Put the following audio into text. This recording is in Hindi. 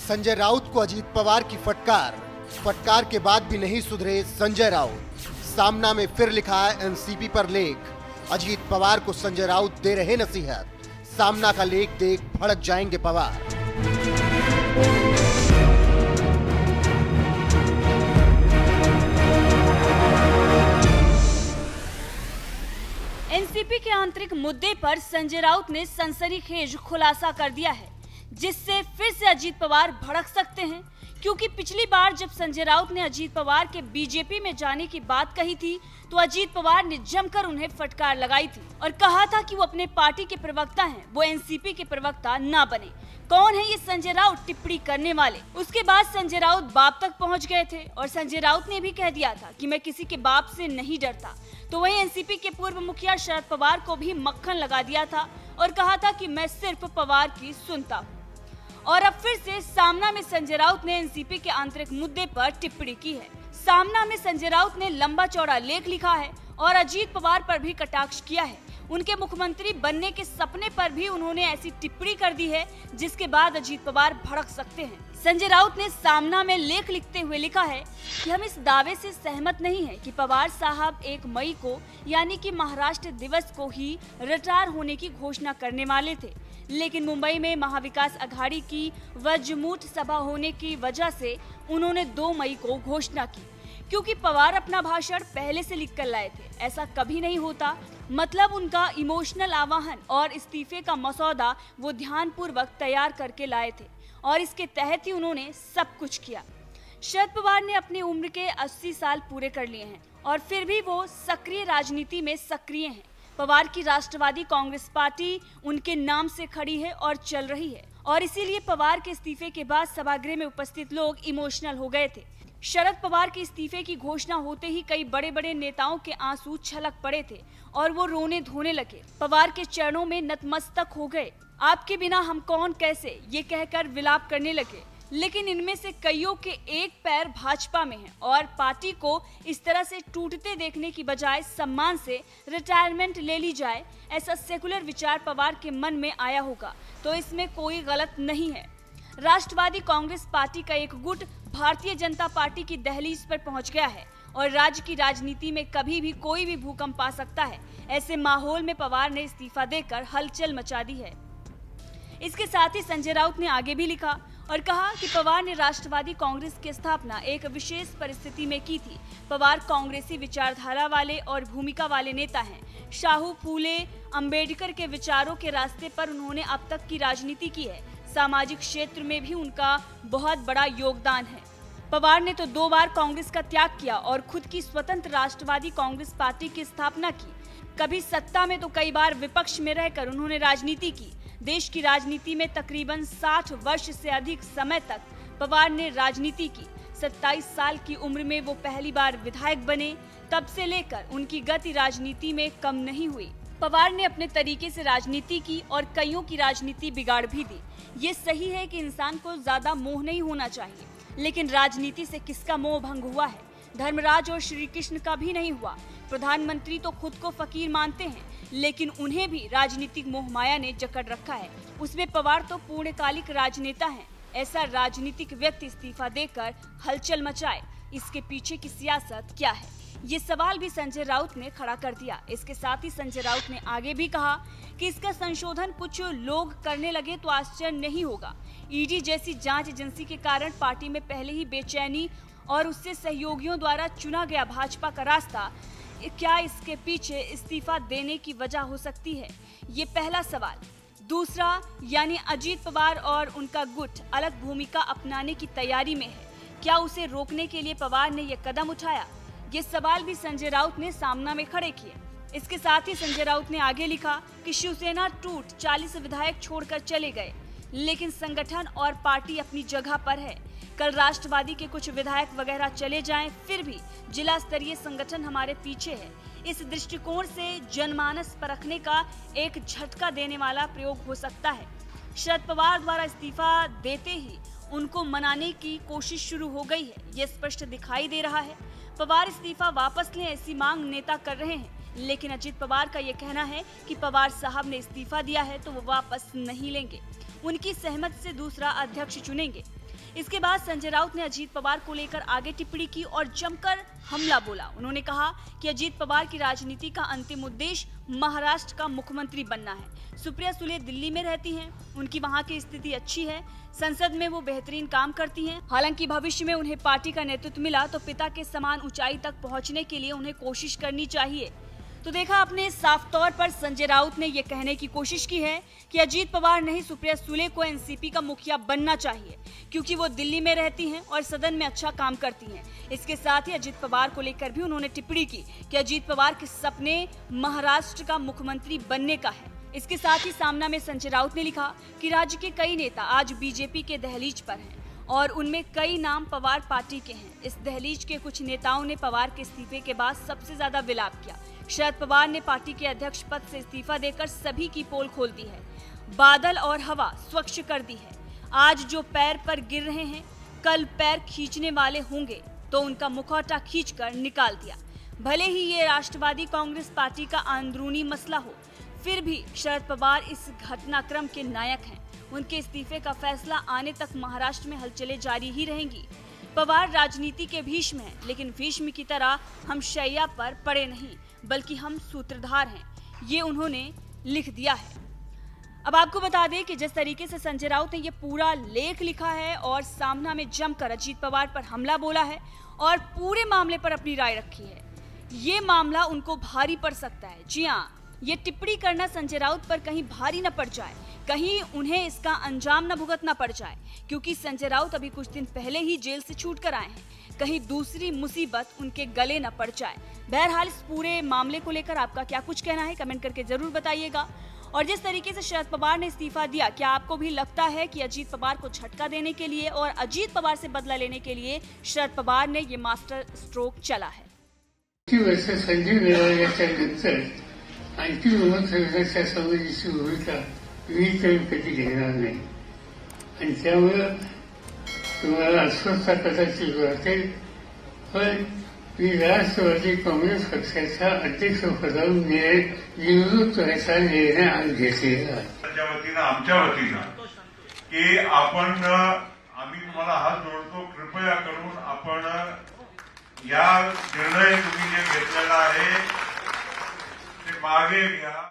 संजय राउत को अजीत पवार की फटकार के बाद भी नहीं सुधरे संजय राउत। सामना में फिर लिखा है एनसीपी पर लेख। अजीत पवार को संजय राउत दे रहे नसीहत। सामना का लेख देख भड़क जाएंगे पवार। एनसीपी के आंतरिक मुद्दे पर संजय राउत ने सनसनीखेज खुलासा कर दिया है, जिससे फिर से अजीत पवार भड़क सकते हैं। क्योंकि पिछली बार जब संजय राउत ने अजीत पवार के बीजेपी में जाने की बात कही थी, तो अजीत पवार ने जमकर उन्हें फटकार लगाई थी और कहा था कि वो अपने पार्टी के प्रवक्ता हैं, वो एनसीपी के प्रवक्ता ना बने। कौन है ये संजय राउत टिप्पणी करने वाले? उसके बाद संजय राउत बाप तक पहुंच गए थे और संजय राउत ने भी कह दिया था कि मैं किसी के बाप से नहीं डरता। तो वहीं एनसीपी के पूर्व मुखिया शरद पवार को भी मक्खन लगा दिया था और कहा था कि मैं सिर्फ पवार की सुनता हूँ। और अब फिर से सामना में संजय राउत ने एनसीपी के आंतरिक मुद्दे पर टिप्पणी की है। सामना में संजय राउत ने लंबा चौड़ा लेख लिखा है और अजीत पवार पर भी कटाक्ष किया है। उनके मुख्यमंत्री बनने के सपने पर भी उन्होंने ऐसी टिप्पणी कर दी है, जिसके बाद अजीत पवार भड़क सकते हैं। संजय राउत ने सामना में लेख लिखते हुए लिखा है कि हम इस दावे से सहमत नहीं है कि पवार साहब 1 मई को यानी कि महाराष्ट्र दिवस को ही रिटायर होने की घोषणा करने वाले थे, लेकिन मुंबई में महाविकास अघाड़ी की वज्रमूठ सभा होने की वजह से उन्होंने 2 मई को घोषणा की। क्योंकि पवार अपना भाषण पहले से लिख कर लाए थे, ऐसा कभी नहीं होता। मतलब उनका इमोशनल आह्वान और इस्तीफे का मसौदा वो ध्यानपूर्वक तैयार करके लाए थे और इसके तहत ही उन्होंने सब कुछ किया। शरद पवार ने अपनी उम्र के 80 साल पूरे कर लिए हैं और फिर भी वो सक्रिय राजनीति में सक्रिय हैं। पवार की राष्ट्रवादी कांग्रेस पार्टी उनके नाम से खड़ी है और चल रही है और इसीलिए पवार के इस्तीफे के बाद सभागृह में उपस्थित लोग इमोशनल हो गए थे। शरद पवार के इस्तीफे की घोषणा होते ही कई बड़े बड़े नेताओं के आंसू छलक पड़े थे और वो रोने धोने लगे। पवार के चरणों में नतमस्तक हो गए। आपके बिना हम कौन कैसे, ये कहकर विलाप करने लगे। लेकिन इनमें से कईयों के एक पैर भाजपा में है और पार्टी को इस तरह से टूटते देखने की बजाय सम्मान से रिटायरमेंट ले ली जाए, ऐसा सेकुलर विचार पवार के मन में आया होगा, तो इसमें कोई गलत नहीं है। राष्ट्रवादी कांग्रेस पार्टी का एक गुट भारतीय जनता पार्टी की दहलीज पर पहुंच गया है और राज्य की राजनीति में कभी भी कोई भी भूकंप आ सकता है। ऐसे माहौल में पवार ने इस्तीफा देकर हलचल मचा दी है। इसके साथ ही संजय राउत ने आगे भी लिखा और कहा कि पवार ने राष्ट्रवादी कांग्रेस की स्थापना एक विशेष परिस्थिति में की थी। पवार कांग्रेसी विचारधारा वाले और भूमिका वाले नेता हैं। शाहू, फूले, अंबेडकर के विचारों के रास्ते पर उन्होंने अब तक की राजनीति की है। सामाजिक क्षेत्र में भी उनका बहुत बड़ा योगदान है। पवार ने तो 2 बार कांग्रेस का त्याग किया और खुद की स्वतंत्र राष्ट्रवादी कांग्रेस पार्टी की स्थापना की। कभी सत्ता में तो कई बार विपक्ष में रहकर उन्होंने राजनीति की। देश की राजनीति में तकरीबन 60 वर्ष से अधिक समय तक पवार ने राजनीति की। 27 साल की उम्र में वो पहली बार विधायक बने। तब से लेकर उनकी गति राजनीति में कम नहीं हुई। पवार ने अपने तरीके से राजनीति की और कईयों की राजनीति बिगाड़ भी दी। ये सही है कि इंसान को ज्यादा मोह नहीं होना चाहिए, लेकिन राजनीति से किसका मोह भंग हुआ है? धर्मराज और श्री कृष्ण का भी नहीं हुआ। प्रधानमंत्री तो खुद को फकीर मानते हैं, लेकिन उन्हें भी राजनीतिक मोह माया ने जकड़ रखा है। उसमें पवार तो पूर्णकालिक राजनेता हैं। ऐसा राजनीतिक व्यक्ति इस्तीफा देकर हलचल मचाए, इसके पीछे की सियासत क्या है? ये सवाल भी संजय राउत ने खड़ा कर दिया। इसके साथ ही संजय राउत ने आगे भी कहा कि इसका संशोधन कुछ लोग करने लगे तो आश्चर्य नहीं होगा। ईडी जैसी जांच एजेंसी के कारण पार्टी में पहले ही बेचैनी और उससे सहयोगियों द्वारा चुना गया भाजपा का रास्ता, क्या इसके पीछे इस्तीफा देने की वजह हो सकती है? ये पहला सवाल। दूसरा, यानी अजीत पवार और उनका गुट अलग भूमिका अपनाने की तैयारी में है। क्या उसे रोकने के लिए पवार ने ये कदम उठाया? ये सवाल भी संजय राउत ने सामना में खड़े किए। इसके साथ ही संजय राउत ने आगे लिखा कि शिवसेना टूट 40 विधायक छोड़कर चले गए, लेकिन संगठन और पार्टी अपनी जगह पर है। कल राष्ट्रवादी के कुछ विधायक वगैरह चले जाएं, फिर भी जिला स्तरीय संगठन हमारे पीछे है। इस दृष्टिकोण से जनमानस परखने का एक झटका देने वाला प्रयोग हो सकता है। शरद पवार द्वारा इस्तीफा देते ही उनको मनाने की कोशिश शुरू हो गई है, ये स्पष्ट दिखाई दे रहा है। पवार इस्तीफा वापस लें ऐसी मांग नेता कर रहे हैं, लेकिन अजीत पवार का ये कहना है कि पवार साहब ने इस्तीफा दिया है तो वो वापस नहीं लेंगे। उनकी सहमति से दूसरा अध्यक्ष चुनेंगे। इसके बाद संजय राउत ने अजीत पवार को लेकर आगे टिप्पणी की और जमकर हमला बोला। उन्होंने कहा कि अजीत पवार की राजनीति का अंतिम उद्देश्य महाराष्ट्र का मुख्यमंत्री बनना है। सुप्रिया सुले दिल्ली में रहती हैं, उनकी वहां की स्थिति अच्छी है, संसद में वो बेहतरीन काम करती हैं। हालांकि भविष्य में उन्हें पार्टी का नेतृत्व मिला तो पिता के समान ऊंचाई तक पहुंचने के लिए उन्हें कोशिश करनी चाहिए। तो देखा आपने, साफ तौर पर संजय राउत ने ये कहने की कोशिश की है कि अजीत पवार नहीं, सुप्रिया सुले को एनसीपी का मुखिया बनना चाहिए, क्योंकि वो दिल्ली में रहती हैं और सदन में अच्छा काम करती हैं। इसके साथ ही अजीत पवार को लेकर भी उन्होंने टिप्पणी की कि अजीत पवार के सपने महाराष्ट्र का मुख्यमंत्री बनने का है। इसके साथ ही सामना में संजय राउत ने लिखा कि राज्य के कई नेता आज बीजेपी के दहलीज पर हैं और उनमें कई नाम पवार पार्टी के हैं। इस दहलीज के कुछ नेताओं ने पवार के इस्तीफे के बाद सबसे ज्यादा विलाप किया। शरद पवार ने पार्टी के अध्यक्ष पद से इस्तीफा देकर सभी की पोल खोल दी है, बादल और हवा स्वच्छ कर दी है। आज जो पैर पर गिर रहे हैं, कल पैर खींचने वाले होंगे तो उनका मुखौटा खींचकर निकाल दिया। भले ही ये राष्ट्रवादी कांग्रेस पार्टी का अंदरूनी मसला हो, फिर भी शरद पवार इस घटनाक्रम के नायक हैं। उनके इस्तीफे का फैसला आने तक महाराष्ट्र में हलचलें जारी ही रहेंगी। पवार राजनीति के भीष्म हैं, लेकिन भीष्म की तरह हम शैया पर पड़े नहीं, बल्कि हम सूत्रधार हैं, ये उन्होंने लिख दिया है। अब आपको बता दें कि जिस तरीके से संजय राउत ने ये पूरा लेख लिखा है और सामना में जमकर अजीत पवार पर हमला बोला है और पूरे मामले पर अपनी राय रखी है, ये मामला उनको भारी पड़ सकता है। जी हाँ, ये टिप्पणी करना संजय राउत पर कहीं भारी न पड़ जाए, कहीं उन्हें इसका अंजाम न भुगतना पड़ जाए, क्योंकि संजय राउत अभी कुछ दिन पहले ही जेल से छूट कर आए हैं। कहीं दूसरी मुसीबत उनके गले न पड़ जाए। बहरहाल इस पूरे मामले को लेकर आपका क्या कुछ कहना है, कमेंट करके जरूर बताइएगा। और जिस तरीके से शरद पवार ने इस्तीफा दिया, क्या आपको भी लगता है कि अजीत पवार को झटका देने के लिए और अजीत पवार से बदला लेने के लिए शरद पवार ने ये मास्टर स्ट्रोक चला है? आणखी विरोधकांच्या समाजाची भूमिका मी तरी कधी घेणार नाही आणि त्यामुळं तुम्हाला अस्वस्थता कदाचित वाटेल, पण मी राष्ट्रवादी काँग्रेस पक्षाच्या अध्यक्षपदावर निवृत्त व्हायचा निर्णय आज घेतलेला आहे. त्याच्या वतीनं आमच्या वतीनं की आम्ही तुम्हाला हात जोडतो, कृपया करून आपण या निर्णय तुम्ही जे घेतलेला आहे ते मागे घ्या.